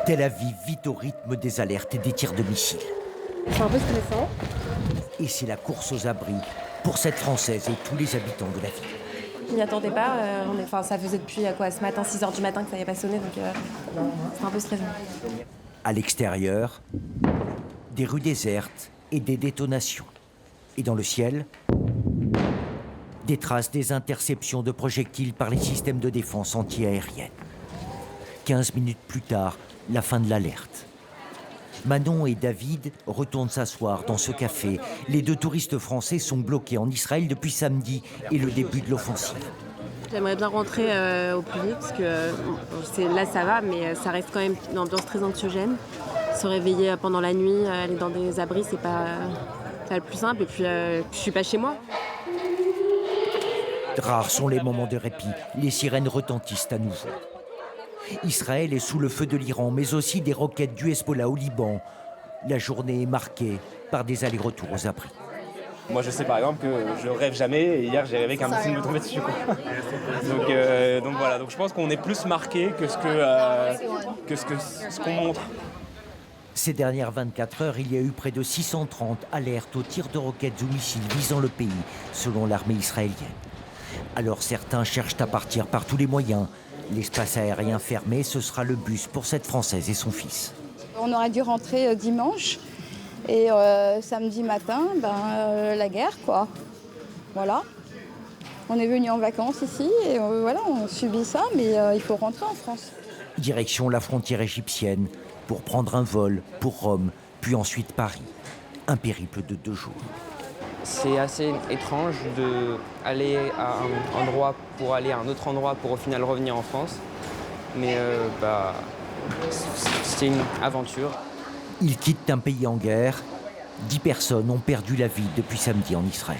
Tel Aviv vit au rythme des alertes et des tirs de missiles. C'est un peu stressant. Et c'est la course aux abris pour cette Française et tous les habitants de la ville. Je m'y attendais pas. Ça faisait depuis ce matin, 6h du matin que ça n'avait pas sonné, donc c'était un peu stressant. À l'extérieur, des rues désertes et des détonations. Et dans le ciel, des traces des interceptions de projectiles par les systèmes de défense anti-aérienne. 15 minutes plus tard, la fin de l'alerte. Manon et David retournent s'asseoir dans ce café. Les 2 touristes français sont bloqués en Israël depuis samedi et le début de l'offensive. J'aimerais bien rentrer au plus vite parce que là ça va, mais ça reste quand même une ambiance très anxiogène. Se réveiller pendant la nuit, aller dans des abris, c'est pas le plus simple. Et puis je suis pas chez moi. Rares sont les moments de répit. Les sirènes retentissent à nouveau. Israël est sous le feu de l'Iran, mais aussi des roquettes du Hezbollah au Liban. La journée est marquée par des allers-retours aux abris. Moi, je sais par exemple que je rêve jamais, et hier j'ai rêvé qu'un missile me tombait dessus. Donc voilà, donc je pense qu'on est plus marqué que ce qu'on montre. Ces dernières 24 heures, il y a eu près de 630 alertes aux tirs de roquettes ou missiles visant le pays, selon l'armée israélienne. Alors certains cherchent à partir par tous les moyens. L'espace aérien fermé, ce sera le bus pour cette Française et son fils. On aurait dû rentrer dimanche et samedi matin, la guerre quoi. Voilà. On est venu en vacances ici et voilà, on subit ça, mais il faut rentrer en France. Direction la frontière égyptienne pour prendre un vol pour Rome, puis ensuite Paris. Un périple de 2 jours. C'est assez étrange d'aller à un endroit pour aller à un autre endroit pour au final revenir en France. Mais c'est une aventure. Ils quittent un pays en guerre. 10 personnes ont perdu la vie depuis samedi en Israël.